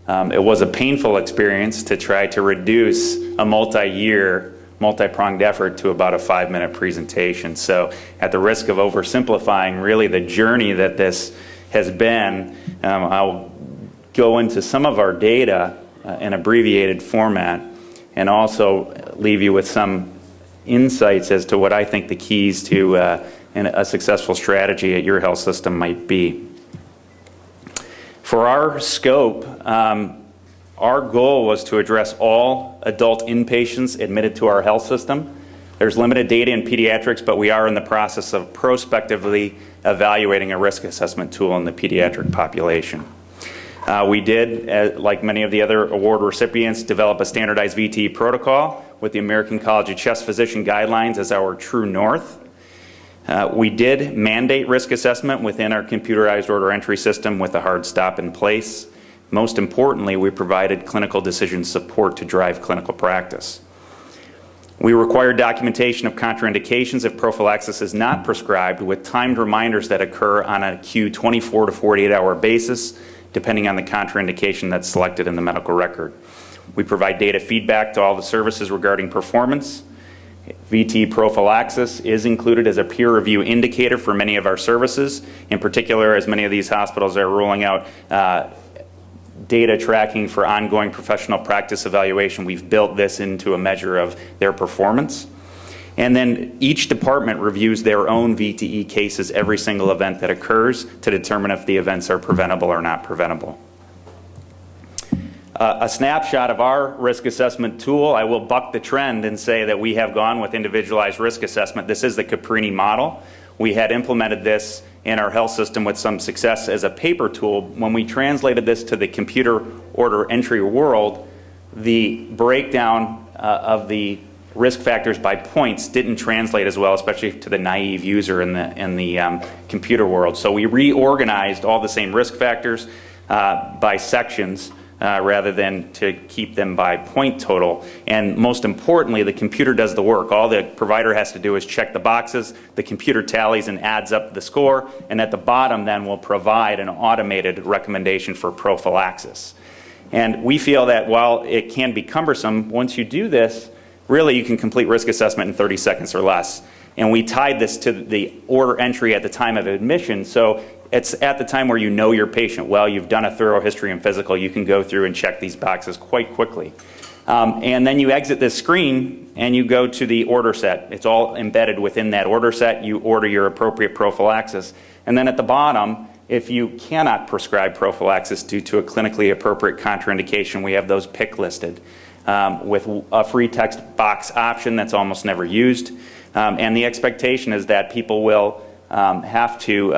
It was a painful experience to try to reduce a multi-year, multi-pronged effort to about a 5-minute presentation. So at the risk of oversimplifying really the journey that this has been, I'll go into some of our data in abbreviated format and also leave you with some insights as to what I think the keys to a successful strategy at your health system might be. For our scope, our goal was to address all adult inpatients admitted to our health system. There's limited data in pediatrics, but we are in the process of prospectively evaluating a risk assessment tool in the pediatric population. We did, like many of the other award recipients, develop a standardized VTE protocol with the American College of Chest Physician guidelines as our true north. We did mandate risk assessment within our computerized order entry system with a hard stop in place. Most importantly, we provided clinical decision support to drive clinical practice. We require documentation of contraindications if prophylaxis is not prescribed with timed reminders that occur on a Q 24 to 48 hour basis, depending on the contraindication that's selected in the medical record. We provide data feedback to all the services regarding performance. VTE prophylaxis is included as a peer review indicator for many of our services. In particular, as many of these hospitals are rolling out data tracking for ongoing professional practice evaluation, we've built this into a measure of their performance. And then each department reviews their own VTE cases every single event that occurs to determine if the events are preventable or not preventable. A snapshot of our risk assessment tool, I will buck the trend and say that we have gone with individualized risk assessment. This is the Caprini model. We had implemented this in our health system with some success as a paper tool. When we translated this to the computer order entry world, the breakdown of the risk factors by points didn't translate as well, especially to the naive user in the computer world. So we reorganized all the same risk factors by sections rather than to keep them by point total. And most importantly, the computer does the work. All the provider has to do is check the boxes, the computer tallies and adds up the score, and at the bottom then will provide an automated recommendation for prophylaxis. And we feel that while it can be cumbersome, once you do this, really you can complete risk assessment in 30 seconds or less. And we tied this to the order entry at the time of admission, so it's at the time where you know your patient well, you've done a thorough history and physical, you can go through and check these boxes quite quickly. And then you exit this screen and you go to the order set. It's all embedded within that order set. You order your appropriate prophylaxis. And then at the bottom, if you cannot prescribe prophylaxis due to a clinically appropriate contraindication, we have those pick listed with a free text box option that's almost never used. And the expectation is that people will have to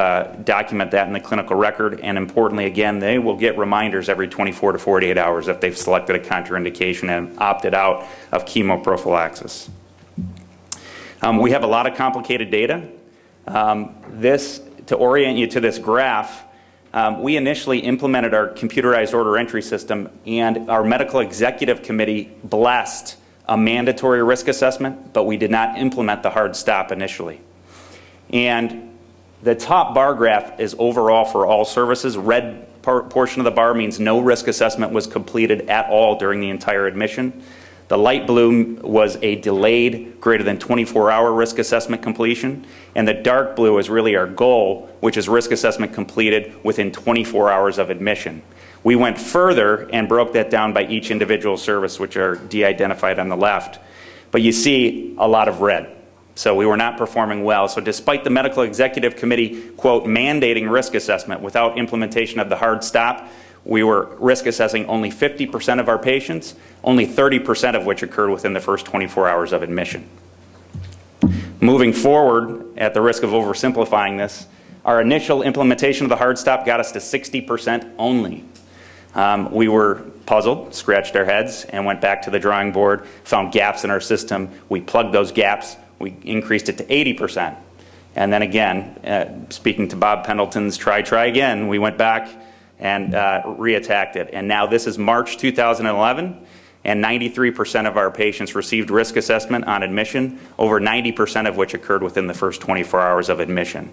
document that in the clinical record, and importantly, again, they will get reminders every 24 to 48 hours if they've selected a contraindication and opted out of chemoprophylaxis. We have a lot of complicated data. To orient you to this graph, we initially implemented our computerized order entry system, and our medical executive committee blessed a mandatory risk assessment, but we did not implement the hard stop initially. And the top bar graph is overall for all services. Red portion of the bar means no risk assessment was completed at all during the entire admission. The light blue was a delayed greater than 24-hour risk assessment completion. And the dark blue is really our goal, which is risk assessment completed within 24 hours of admission. We went further and broke that down by each individual service, which are de-identified on the left. But you see a lot of red. So we were not performing well. So despite the medical executive committee, quote, mandating risk assessment without implementation of the hard stop, we were risk assessing only 50% of our patients, only 30% of which occurred within the first 24 hours of admission. Moving forward, at the risk of oversimplifying this, our initial implementation of the hard stop got us to 60% only. We were puzzled, scratched our heads, and went back to the drawing board, found gaps in our system. We plugged those gaps. We increased it to 80%. And then again, speaking to Bob Pendleton's try again, we went back and reattacked it. And now this is March 2011, and 93% of our patients received risk assessment on admission, over 90% of which occurred within the first 24 hours of admission.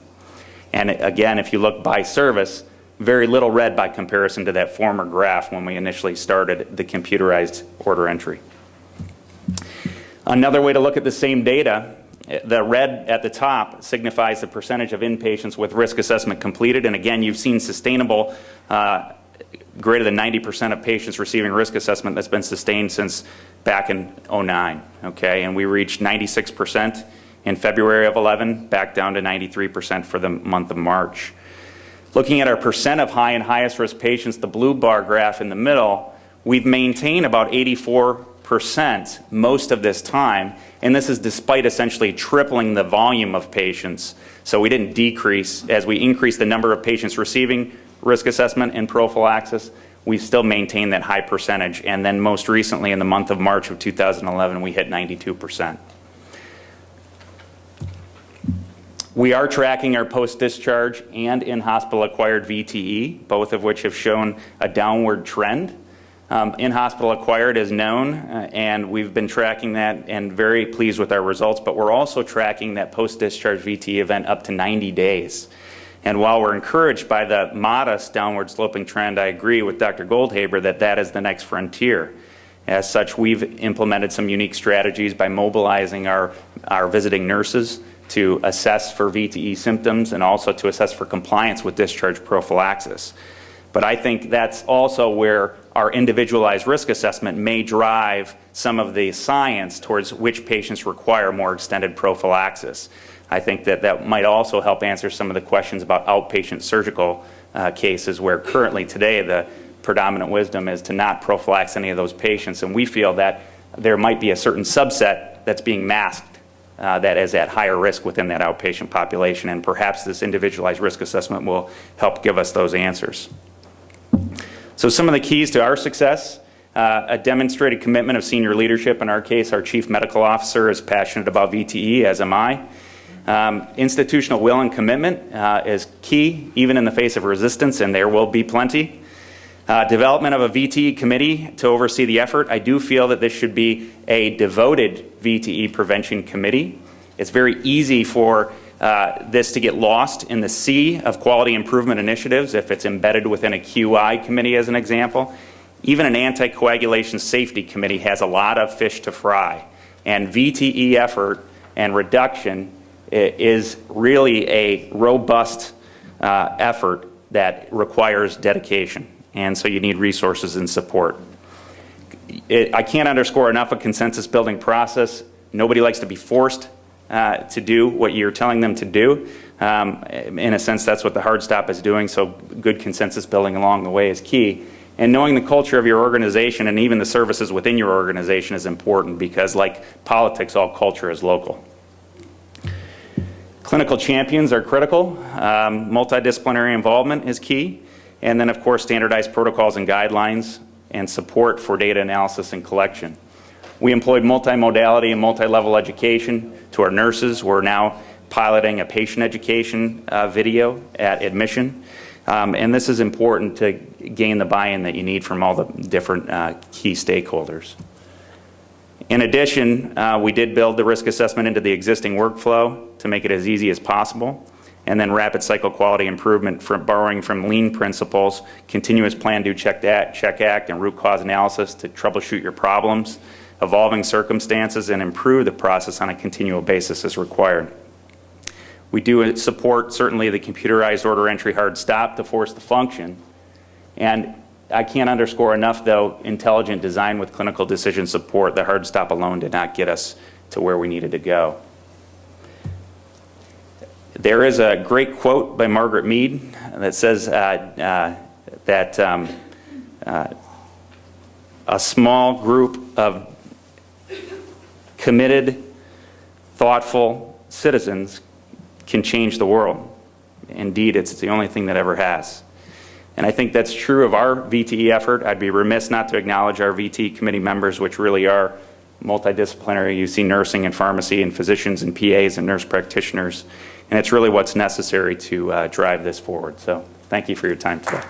And again, if you look by service, very little red by comparison to that former graph when we initially started the computerized order entry. Another way to look at the same data, the red at the top signifies the percentage of inpatients with risk assessment completed. And again, you've seen sustainable greater than 90% of patients receiving risk assessment that's been sustained since back in 2009, okay? And we reached 96% in February of 11, back down to 93% for the month of March. Looking at our percent of high and highest risk patients, the blue bar graph in the middle, we've maintained about 84% most of this time, and this is despite essentially tripling the volume of patients. So we didn't decrease. As we increased the number of patients receiving risk assessment and prophylaxis, we still maintained that high percentage, and then most recently in the month of March of 2011, we hit 92%. We are tracking our post-discharge and in-hospital acquired VTE, both of which have shown a downward trend. In-hospital acquired is known, and we've been tracking that and very pleased with our results, but we're also tracking that post-discharge VTE event up to 90 days. And while we're encouraged by the modest downward sloping trend, I agree with Dr. Goldhaber that that is the next frontier. As such, we've implemented some unique strategies by mobilizing our visiting nurses to assess for VTE symptoms and also to assess for compliance with discharge prophylaxis. But I think that's also where our individualized risk assessment may drive some of the science towards which patients require more extended prophylaxis. I think that that might also help answer some of the questions about outpatient surgical cases where currently today the predominant wisdom is to not prophylax any of those patients, and we feel that there might be a certain subset that's being masked that is at higher risk within that outpatient population, and perhaps this individualized risk assessment will help give us those answers. So some of the keys to our success, a demonstrated commitment of senior leadership. In our case, our chief medical officer is passionate about VTE, as am I. Institutional will and commitment is key, even in the face of resistance, and there will be plenty. Development of a VTE committee to oversee the effort. I do feel that this should be a devoted VTE prevention committee. It's very easy for this to get lost in the sea of quality improvement initiatives if it's embedded within a QI committee, as an example. Even an anticoagulation safety committee has a lot of fish to fry, and VTE effort and reduction is really a robust effort that requires dedication. And so you need resources and support. I can't underscore enough a consensus building process. Nobody likes to be forced to do what you're telling them to do. In a sense, that's what the hard stop is doing, so good consensus building along the way is key. And knowing the culture of your organization and even the services within your organization is important because, like politics, all culture is local. Clinical champions are critical. Multidisciplinary involvement is key. And then, of course, standardized protocols and guidelines and support for data analysis and collection. We employed multimodality and multi-level education to our nurses. We're now piloting a patient education video at admission. And this is important to gain the buy-in that you need from all the different key stakeholders. In addition, we did build the risk assessment into the existing workflow to make it as easy as possible. And then rapid cycle quality improvement from borrowing from lean principles, continuous plan, do, check, act, and root cause analysis to troubleshoot your problems, evolving circumstances, and improve the process on a continual basis as required. We do support certainly the computerized order entry hard stop to force the function. And I can't underscore enough, though, intelligent design with clinical decision support. The hard stop alone did not get us to where we needed to go. There is a great quote by Margaret Mead that says that a small group of committed, thoughtful citizens can change the world. Indeed, it's the only thing that ever has. And I think that's true of our VTE effort. I'd be remiss not to acknowledge our VTE committee members, which really are multidisciplinary. You see nursing and pharmacy and physicians and PAs and nurse practitioners. And it's really what's necessary to drive this forward. So thank you for your time today.